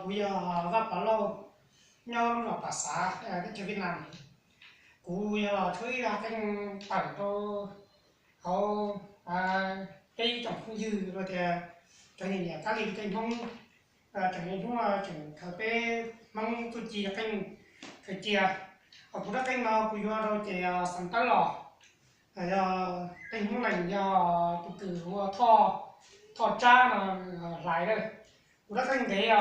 bây giờ và bảo lâu nhau là bà xã cái chỗ Việt Nam cú bây giờ thuê ra cái tàu cho họ cái trồng không dư rồi thì cho nên là các cái không cho nên chúng chẳng khởi bé mong tôi chỉ cái chia họ cũng đã cái mà bây giờ rồi thì sản tới lò rồi cái không lành do từ từ thọ thọ cha mà lại đây cũng đã cái để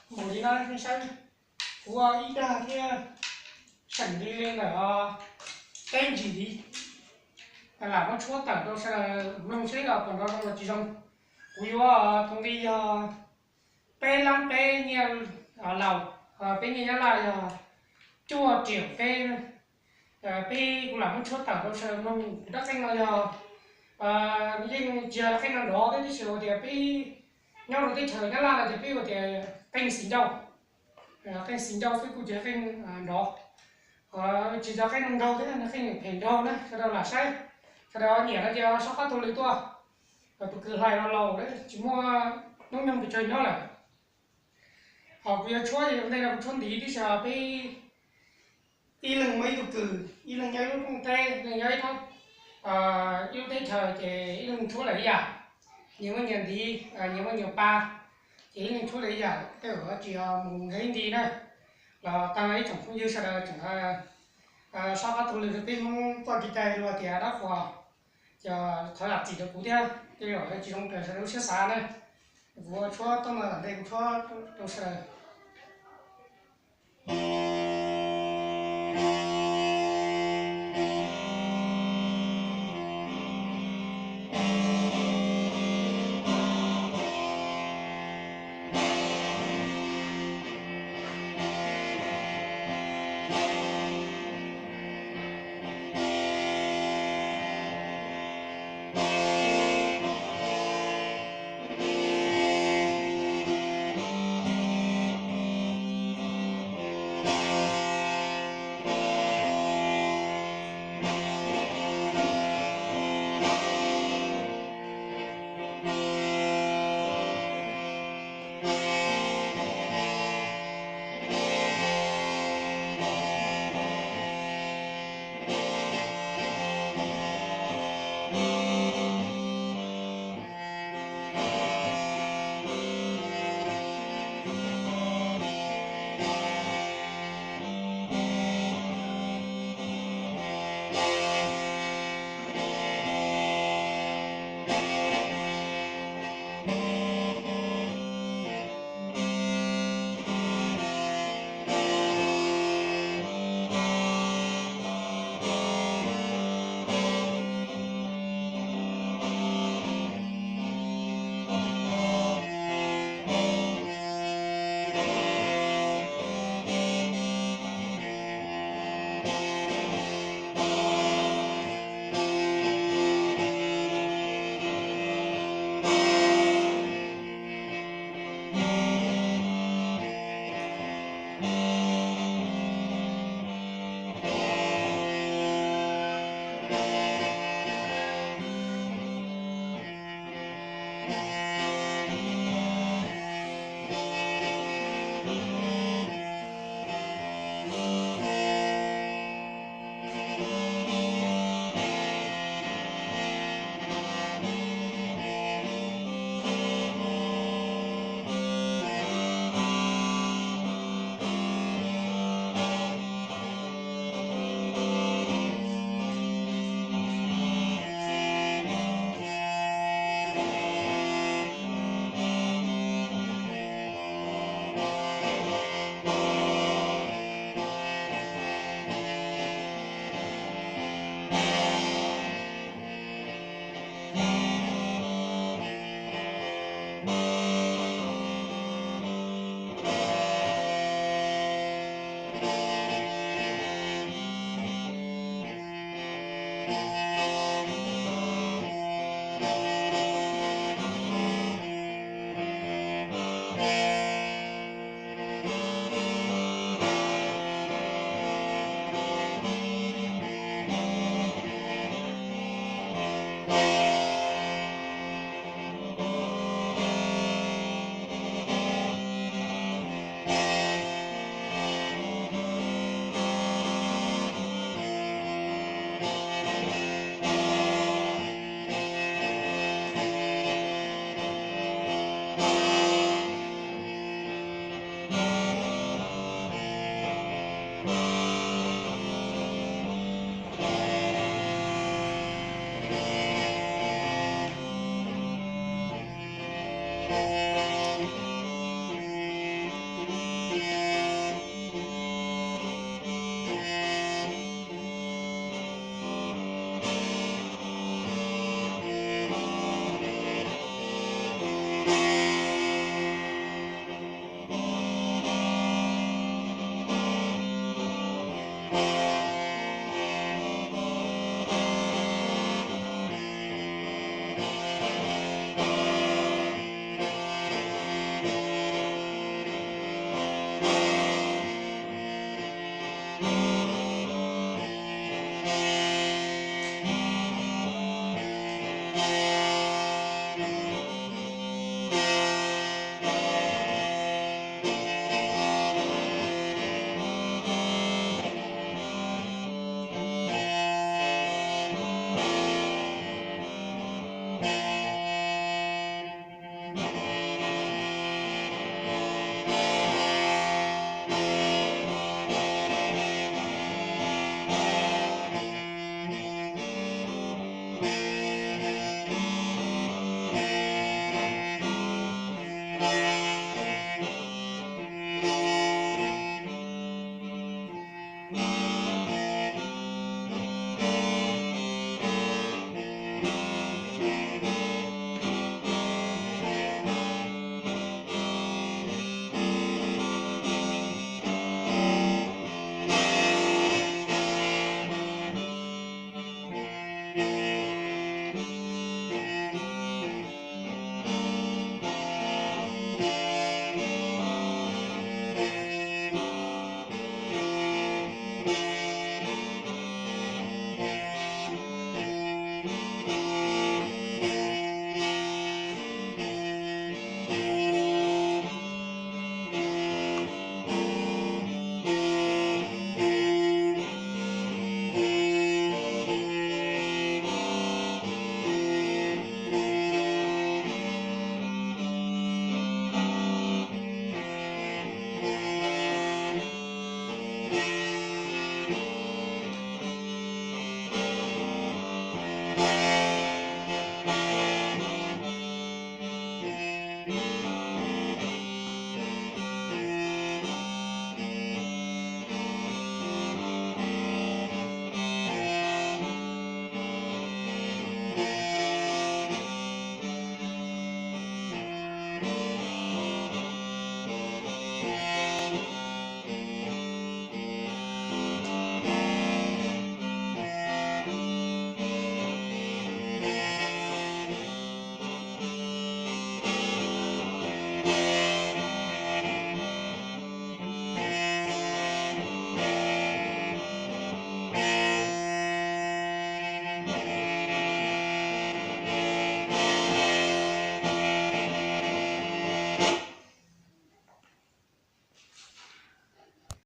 một đi nó cái sao của ít ra cái sản đi lên ở tên gì đi là nó chúa tặng tôi sẽ nông sĩ ở còn đó là chỉ trong quý thông đi pe lắm pe nhiều lầu pe nhiều là chua triệu pe pe cũng là nó chúa tặng tôi sẽ nông đất cái nào nhưng giờ cái nào đó cái sự thì pe nhau rồi cái thời nó là thì pe thì canh xính đâu canh xính đâu cái cụ thể canh đó chỉ cho cái nông đâu thế là cái hình đâu đấy cái đó là sai cái đó nhẹ nó cho sắp phát tôi lấy tua rồi tôi cứ lại nó lâu đấy chỉ mua nông nhâm bị chơi nó là họ bây giờ chúa thì đây là chúa tí đi sợ bị y lần mấy tôi cứ y lần nhảy nó không tê lần nhảy thôi yêu thế thời thì y lần chúa lấy à nhiều mà nhận thì nhiều mà nhiều ba chỉ y lần chúa lấy à cái ở chỉ một cái gì đây là ta ấy chẳng không như sao đâu chẳng sau phát tôi lấy cái không qua cái tay rồi thì đã qua cho thôi là chỉ được cú theo cái rồi chỉ trong cái nó sẽ xa này vừa cho tôi mà đây cũng cho tôi sẽ